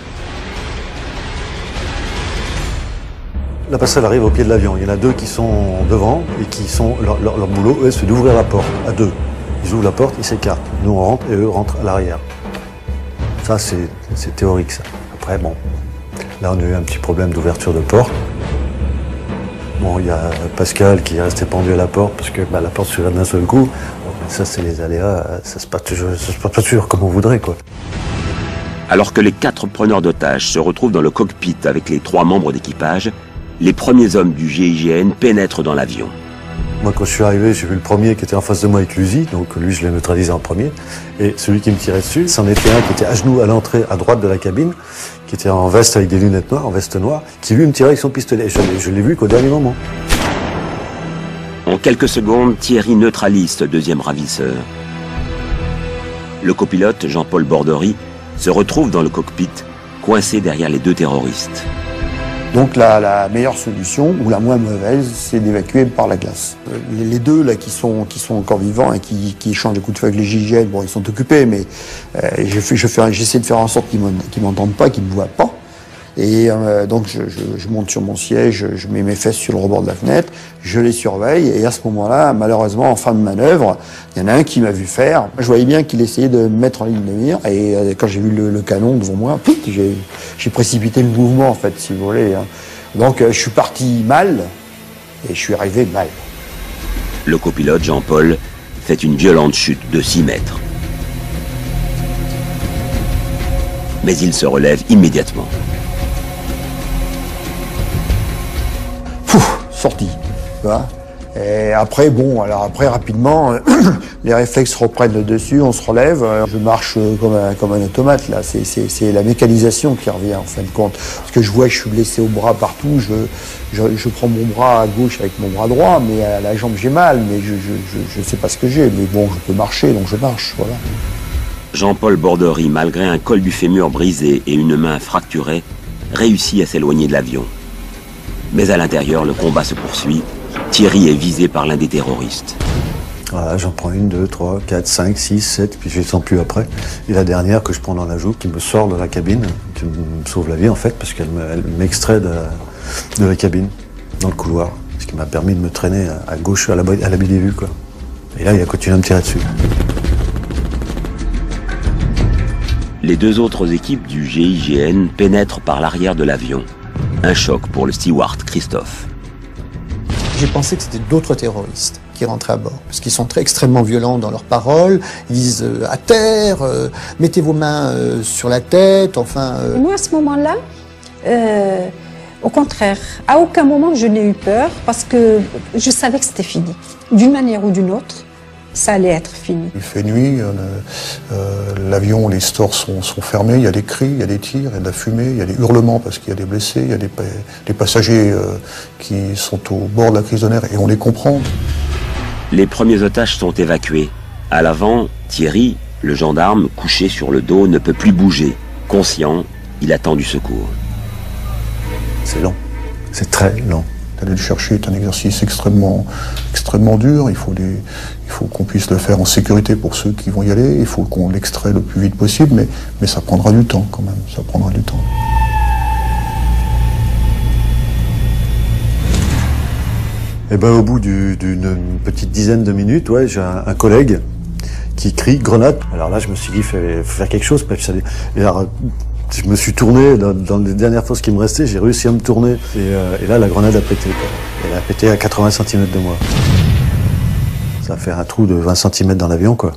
La passerelle arrive au pied de l'avion. Il y en a 2 qui sont devant et qui sont leur boulot, eux, c'est d'ouvrir la porte à 2. Ils ouvrent la porte, ils s'écartent. Nous, on rentre et eux rentrent à l'arrière. Ça, c'est théorique, ça. Après, bon, là, on a eu un petit problème d'ouverture de porte. Bon, il y a Pascal qui est resté pendu à la porte parce que la porte s'ouvre d'un seul coup. Bon, ça, c'est les aléas. Ça se passe pas toujours comme on voudrait, quoi. Alors que les 4 preneurs d'otages se retrouvent dans le cockpit avec les 3 membres d'équipage, les premiers hommes du GIGN pénètrent dans l'avion. Moi, quand je suis arrivé, j'ai vu le premier qui était en face de moi avec l'USI, donc lui, je l'ai neutralisé en premier. Et celui qui me tirait dessus, c'en était un qui était à genoux à l'entrée, à droite de la cabine, qui était en veste avec des lunettes noires, en veste noire, qui lui me tirait avec son pistolet. Je l'ai vu qu'au dernier moment. En quelques secondes, Thierry neutralise ce 2e ravisseur. Le copilote, Jean-Paul Bordery, se retrouve dans le cockpit, coincé derrière les 2 terroristes. Donc la meilleure solution, ou la moins mauvaise, c'est d'évacuer par la glace. Les 2 là qui sont encore vivants et qui échangent des coups de feu avec les GIGN, bon, ils sont occupés, mais j'essaie de faire en sorte qu'ils m'entendent pas, qu'ils me voient pas. Et donc je monte sur mon siège, je mets mes fesses sur le rebord de la fenêtre, je les surveille, et à ce moment-là, malheureusement, en fin de manœuvre, il y en a un qui m'a vu faire. Je voyais bien qu'il essayait de me mettre en ligne de mire, et quand j'ai vu le canon devant moi, j'ai précipité le mouvement, en fait, si vous voulez. Donc je suis parti mal, et je suis arrivé mal. Le copilote, Jean-Paul, fait une violente chute de 6 mètres. Mais il se relève immédiatement. Sorti. Tu vois. Et après, bon, alors après, rapidement, les réflexes reprennent le dessus, on se relève, je marche comme un automate, là. C'est la mécanisation qui revient, en fin de compte. Parce que je vois que je suis blessé au bras partout, je prends mon bras à gauche avec mon bras droit, mais à la jambe, j'ai mal, mais je sais pas ce que j'ai. Mais bon, je peux marcher, donc je marche, voilà. Jean-Paul Bordery, malgré un col du fémur brisé et une main fracturée, réussit à s'éloigner de l'avion. Mais à l'intérieur, le combat se poursuit Thierry est visé par l'un des terroristes. Voilà, j'en prends 1, 2, 3, 4, 5, 6, 7, puis je ne les sens plus après. Et la dernière que je prends dans la joue, qui me sort de la cabine, qui me sauve la vie en fait, parce qu'elle m'extrait de la cabine, dans le couloir. Ce qui m'a permis de me traîner à gauche, à l'abri des vues, quoi. Et là, il a continué à me tirer dessus. Les deux autres équipes du GIGN pénètrent par l'arrière de l'avion. Un choc pour le steward Christophe. J'ai pensé que c'était d'autres terroristes qui rentraient à bord, parce qu'ils sont extrêmement violents dans leurs paroles. Ils disent à terre, mettez vos mains sur la tête, enfin... Moi, à ce moment-là, au contraire, à aucun moment je n'ai eu peur, parce que je savais que c'était fini. D'une manière ou d'une autre, ça allait être fini. Il fait nuit, l'avion, les stores sont fermés, il y a des cris, il y a des tirs, il y a de la fumée, il y a des hurlements parce qu'il y a des blessés, il y a des passagers qui sont au bord de la crise de nerfs et on les comprend. Les premiers otages sont évacués. À l'avant, Thierry, le gendarme, couché sur le dos, ne peut plus bouger. Conscient, il attend du secours. C'est lent, c'est très lent. Aller le chercher est un exercice extrêmement dur. Il faut qu'on puisse le faire en sécurité pour ceux qui vont y aller. Il faut qu'on l'extrait le plus vite possible, mais ça prendra du temps quand même. Ça prendra du temps. Et ben, au bout d'une petite dizaine de minutes, ouais, j'ai un collègue qui crie grenade. Alors là, je me suis dit, faut faire quelque chose. Et alors, je me suis tourné dans les dernières fois qui me restaient, j'ai réussi à me tourner. Et là, la grenade a pété. Elle a pété à 80 cm de moi. Ça a fait un trou de 20 cm dans l'avion, quoi.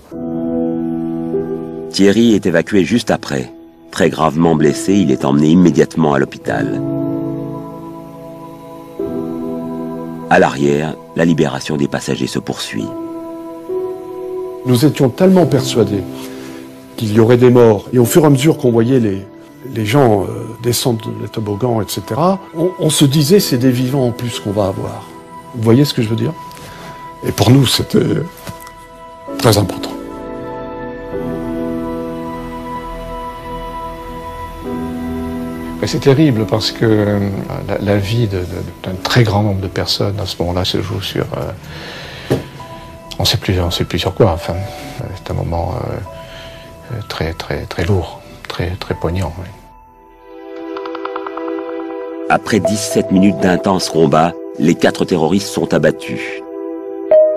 Thierry est évacué juste après. Très gravement blessé, il est emmené immédiatement à l'hôpital. À l'arrière, la libération des passagers se poursuit. Nous étions tellement persuadés qu'il y aurait des morts, et au fur et à mesure qu'on voyait les gens descendre les toboggans, etc., on se disait c'est des vivants en plus qu'on va avoir. Vous voyez ce que je veux dire? Et pour nous, c'était très important. C'est terrible parce que la vie d'un très grand nombre de personnes à ce moment-là se joue sur... on sait plus sur quoi, enfin. C'est un moment très lourd, très poignant. Oui. Après 17 minutes d'intense combat, les 4 terroristes sont abattus.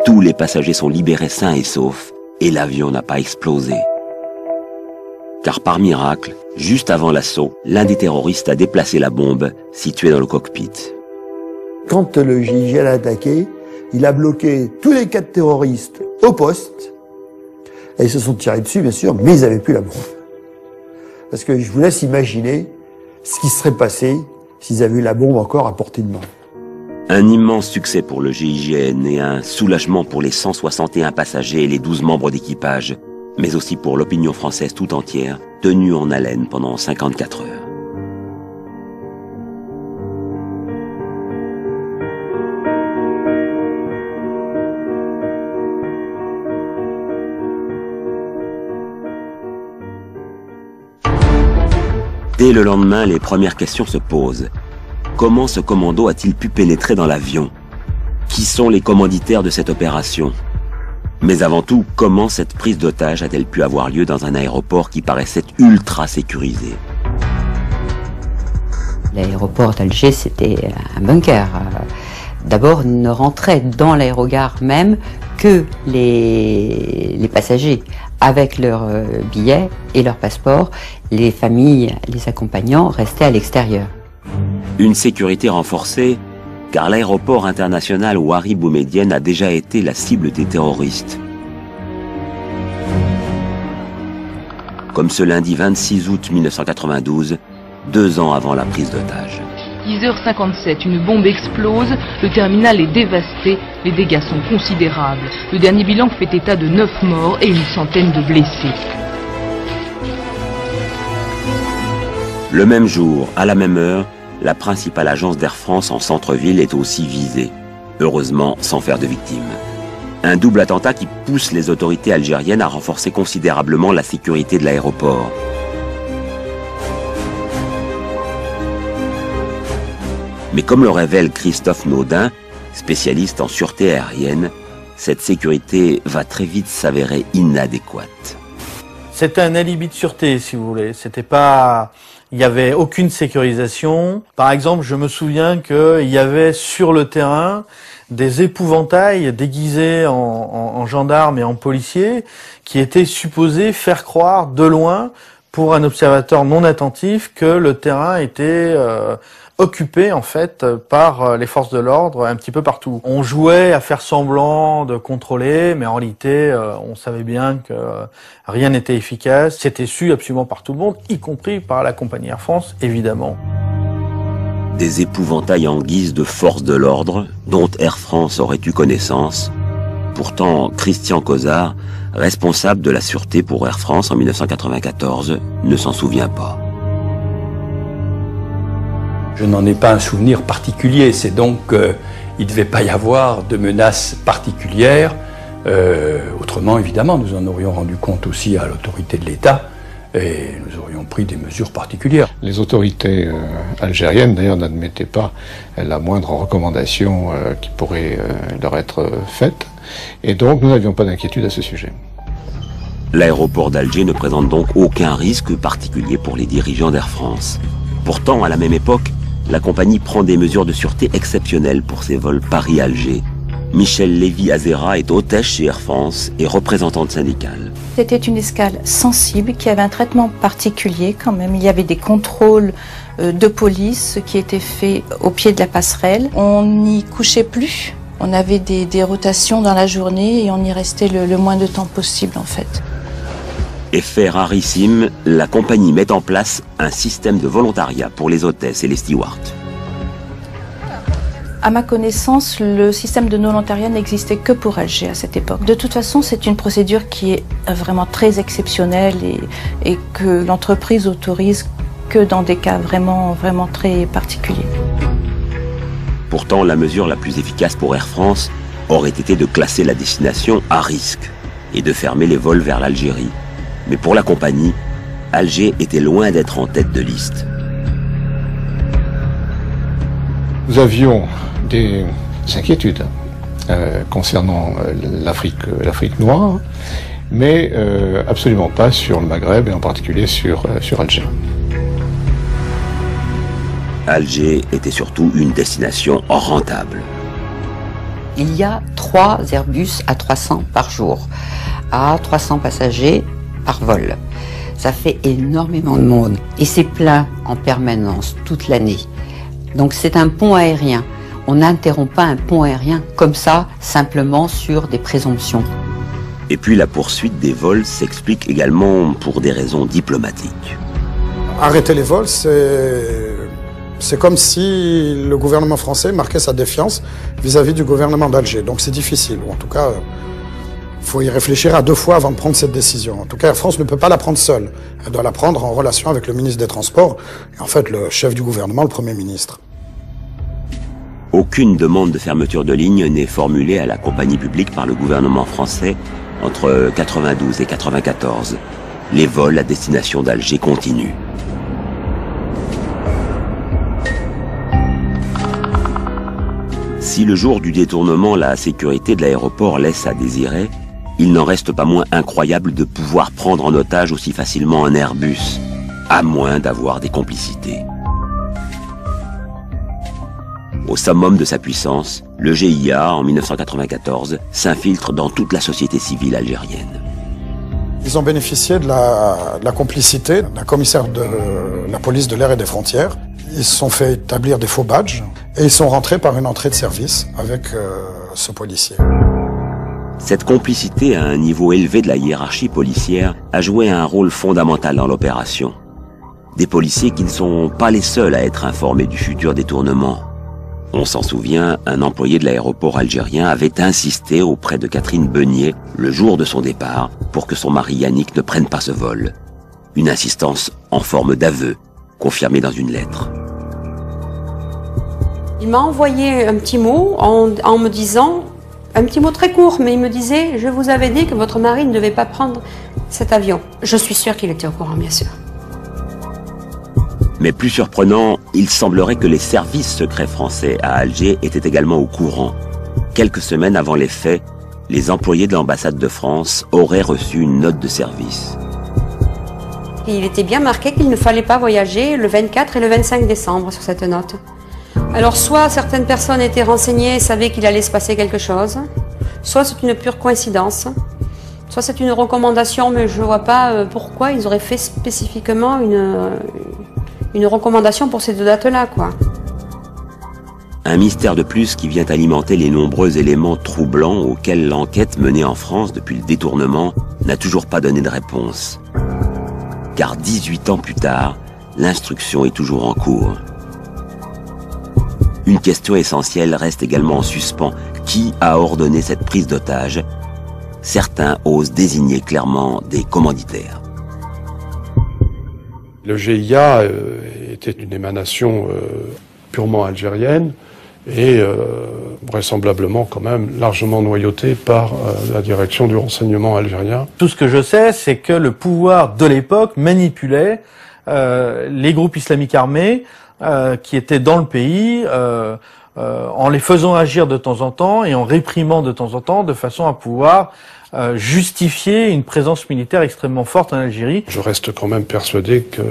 Tous les passagers sont libérés sains et saufs, et l'avion n'a pas explosé. Car par miracle, juste avant l'assaut, l'un des terroristes a déplacé la bombe située dans le cockpit. Quand le GIGN a attaqué, il a bloqué tous les 4 terroristes au poste, et ils se sont tirés dessus, bien sûr, mais ils n'avaient plus la bombe. Parce que je vous laisse imaginer ce qui serait passé s'ils avaient eu la bombe encore à portée de main. Un immense succès pour le GIGN et un soulagement pour les 161 passagers et les 12 membres d'équipage, mais aussi pour l'opinion française tout entière, tenue en haleine pendant 54 heures. Dès le lendemain, les premières questions se posent. Comment ce commando a-t-il pu pénétrer dans l'avion? Qui sont les commanditaires de cette opération? Mais avant tout, comment cette prise d'otage a-t-elle pu avoir lieu dans un aéroport qui paraissait ultra sécurisé? L'aéroport d'Alger, c'était un bunker. D'abord, ne rentraient dans l'aérogare même que les passagers avec leurs billets et leurs passeports. Les familles, les accompagnants restaient à l'extérieur. Une sécurité renforcée, car l'aéroport international Ouari Boumedienne a déjà été la cible des terroristes. Comme ce lundi 26 août 1992, 2 ans avant la prise d'otage. 10h57, une bombe explose, le terminal est dévasté, les dégâts sont considérables. Le dernier bilan fait état de 9 morts et une centaine de blessés. Le même jour, à la même heure, la principale agence d'Air France en centre-ville est aussi visée. Heureusement, sans faire de victimes. Un double attentat qui pousse les autorités algériennes à renforcer considérablement la sécurité de l'aéroport. Mais comme le révèle Christophe Naudin, Spécialiste en sûreté aérienne, cette sécurité va très vite s'avérer inadéquate. C'était un alibi de sûreté, si vous voulez. C'était pas, il y avait aucune sécurisation. Par exemple, je me souviens qu'il y avait sur le terrain des épouvantails déguisés en gendarmes et en policiers qui étaient supposés faire croire de loin, pour un observateur non attentif, que le terrain était occupé en fait par les forces de l'ordre un petit peu partout. On jouait à faire semblant de contrôler, mais en réalité on savait bien que rien n'était efficace. C'était su absolument par tout le monde, y compris par la compagnie Air France, évidemment. Des épouvantails en guise de force de l'ordre, dont Air France aurait eu connaissance. Pourtant, Christian Cozart, responsable de la sûreté pour Air France en 1994, ne s'en souvient pas. Je n'en ai pas un souvenir particulier, c'est donc qu'il ne devait pas y avoir de menaces particulières. Autrement, évidemment, nous en aurions rendu compte aussi à l'autorité de l'État et nous aurions pris des mesures particulières. Les autorités algériennes, d'ailleurs, n'admettaient pas la moindre recommandation qui pourrait leur être faite. Et donc, nous n'avions pas d'inquiétude à ce sujet. L'aéroport d'Alger ne présente donc aucun risque particulier pour les dirigeants d'Air France. Pourtant, à la même époque, la compagnie prend des mesures de sûreté exceptionnelles pour ses vols Paris-Alger. Michel Lévy-Azera est hôtesse chez Air France et représentante syndicale. C'était une escale sensible qui avait un traitement particulier quand même. Il y avait des contrôles de police qui étaient faits au pied de la passerelle. On n'y couchait plus. On avait des rotations dans la journée et on y restait le moins de temps possible en fait. Effet rarissime, la compagnie met en place un système de volontariat pour les hôtesses et les stewards. À ma connaissance, le système de volontariat n'existait que pour Alger à cette époque. De toute façon, c'est une procédure qui est vraiment très exceptionnelle et que l'entreprise autorise que dans des cas vraiment très particuliers. Pourtant, la mesure la plus efficace pour Air France aurait été de classer la destination à risque et de fermer les vols vers l'Algérie. Mais pour la compagnie, Alger était loin d'être en tête de liste. Nous avions des inquiétudes concernant l'Afrique noire, mais absolument pas sur le Maghreb et en particulier sur Alger. Alger était surtout une destination rentable. Il y a 3 Airbus A300 par jour, à 300 passagers par vol. Ça fait énormément de monde et c'est plein en permanence toute l'année. Donc c'est un pont aérien. On n'interrompt pas un pont aérien comme ça, simplement sur des présomptions. Et puis la poursuite des vols s'explique également pour des raisons diplomatiques. Arrêter les vols, c'est comme si le gouvernement français marquait sa défiance vis-à-vis du gouvernement d'Alger. Donc c'est difficile, ou en tout cas, il faut y réfléchir à 2 fois avant de prendre cette décision. En tout cas, Air France ne peut pas la prendre seule. Elle doit la prendre en relation avec le ministre des Transports, et en fait le chef du gouvernement, le Premier ministre. Aucune demande de fermeture de ligne n'est formulée à la compagnie publique par le gouvernement français entre 92 et 94. Les vols à destination d'Alger continuent. Si le jour du détournement, la sécurité de l'aéroport laisse à désirer, il n'en reste pas moins incroyable de pouvoir prendre en otage aussi facilement un Airbus, à moins d'avoir des complicités. Au summum de sa puissance, le GIA, en 1994, s'infiltre dans toute la société civile algérienne. Ils ont bénéficié de la complicité d'un commissaire de la police de l'air et des frontières. Ils se sont fait établir des faux badges et ils sont rentrés par une entrée de service avec ce policier. Cette complicité à un niveau élevé de la hiérarchie policière a joué un rôle fondamental dans l'opération. Des policiers qui ne sont pas les seuls à être informés du futur détournement. On s'en souvient, un employé de l'aéroport algérien avait insisté auprès de Catherine Beunier le jour de son départ pour que son mari Yannick ne prenne pas ce vol. Une insistance en forme d'aveu, confirmée dans une lettre. Il m'a envoyé un petit mot en me disant, un petit mot très court, mais il me disait « Je vous avais dit que votre mari ne devait pas prendre cet avion ». Je suis sûre qu'il était au courant, bien sûr. Mais plus surprenant, il semblerait que les services secrets français à Alger étaient également au courant. Quelques semaines avant les faits, les employés de l'ambassade de France auraient reçu une note de service. Il était bien marqué qu'il ne fallait pas voyager le 24 et le 25 décembre sur cette note. Alors soit certaines personnes étaient renseignées et savaient qu'il allait se passer quelque chose, soit c'est une pure coïncidence, soit c'est une recommandation, mais je ne vois pas pourquoi ils auraient fait spécifiquement une recommandation pour ces deux dates-là, quoi. Un mystère de plus qui vient alimenter les nombreux éléments troublants auxquels l'enquête menée en France depuis le détournement n'a toujours pas donné de réponse. Car 18 ans plus tard, l'instruction est toujours en cours. Une question essentielle reste également en suspens. Qui a ordonné cette prise d'otage? Certains osent désigner clairement des commanditaires. Le GIA était une émanation purement algérienne et vraisemblablement quand même largement noyautée par la direction du renseignement algérien. Tout ce que je sais, c'est que le pouvoir de l'époque manipulait les groupes islamiques armés qui étaient dans le pays en les faisant agir de temps en temps et en réprimant de temps en temps de façon à pouvoir justifier une présence militaire extrêmement forte en Algérie. Je reste quand même persuadé que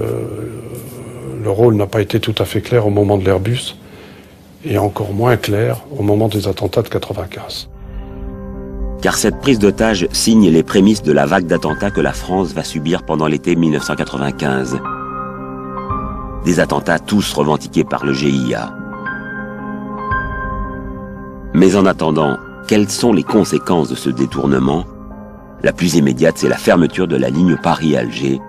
le rôle n'a pas été tout à fait clair au moment de l'Airbus et encore moins clair au moment des attentats de 95. Car cette prise d'otage signe les prémices de la vague d'attentats que la France va subir pendant l'été 1995. Des attentats tous revendiqués par le GIA. Mais en attendant, quelles sont les conséquences de ce détournement? La plus immédiate, c'est la fermeture de la ligne Paris-Alger,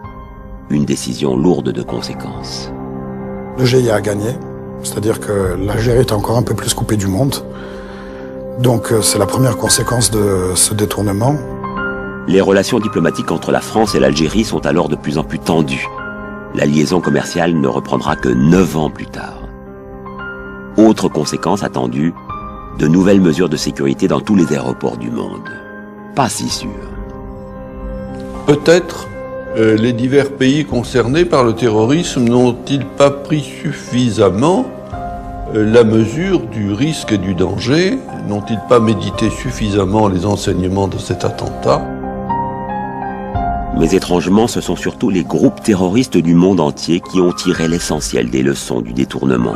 une décision lourde de conséquences. Le GIA a gagné, c'est-à-dire que l'Algérie est encore un peu plus coupée du monde. Donc c'est la première conséquence de ce détournement. Les relations diplomatiques entre la France et l'Algérie sont alors de plus en plus tendues. La liaison commerciale ne reprendra que 9 ans plus tard. Autre conséquence attendue, de nouvelles mesures de sécurité dans tous les aéroports du monde. Pas si sûr. Peut-être les divers pays concernés par le terrorisme n'ont-ils pas pris suffisamment la mesure du risque et du danger? N'ont-ils pas médité suffisamment les enseignements de cet attentat? Mais étrangement, ce sont surtout les groupes terroristes du monde entier qui ont tiré l'essentiel des leçons du détournement.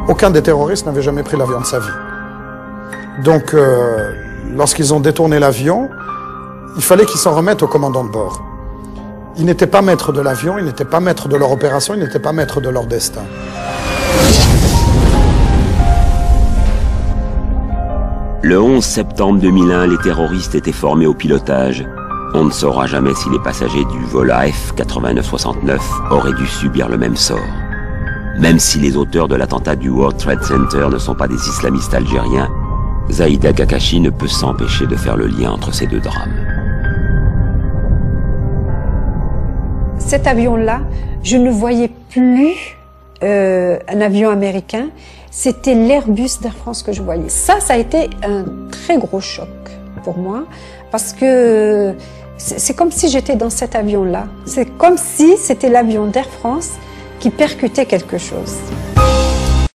Aucun des terroristes n'avait jamais pris l'avion de sa vie. Donc, lorsqu'ils ont détourné l'avion, il fallait qu'ils s'en remettent au commandant de bord. Ils n'étaient pas maîtres de l'avion, ils n'étaient pas maîtres de leur opération, ils n'étaient pas maîtres de leur destin. Le 11 septembre 2001, les terroristes étaient formés au pilotage. On ne saura jamais si les passagers du vol AF 8969 auraient dû subir le même sort. Même si les auteurs de l'attentat du World Trade Center ne sont pas des islamistes algériens, Zaïda Kakashi ne peut s'empêcher de faire le lien entre ces deux drames. Cet avion-là, je ne voyais plus un avion américain, c'était l'Airbus d'Air France que je voyais. Ça a été un très gros choc pour moi, parce que c'est comme si j'étais dans cet avion-là. C'est comme si c'était l'avion d'Air France qui percutait quelque chose.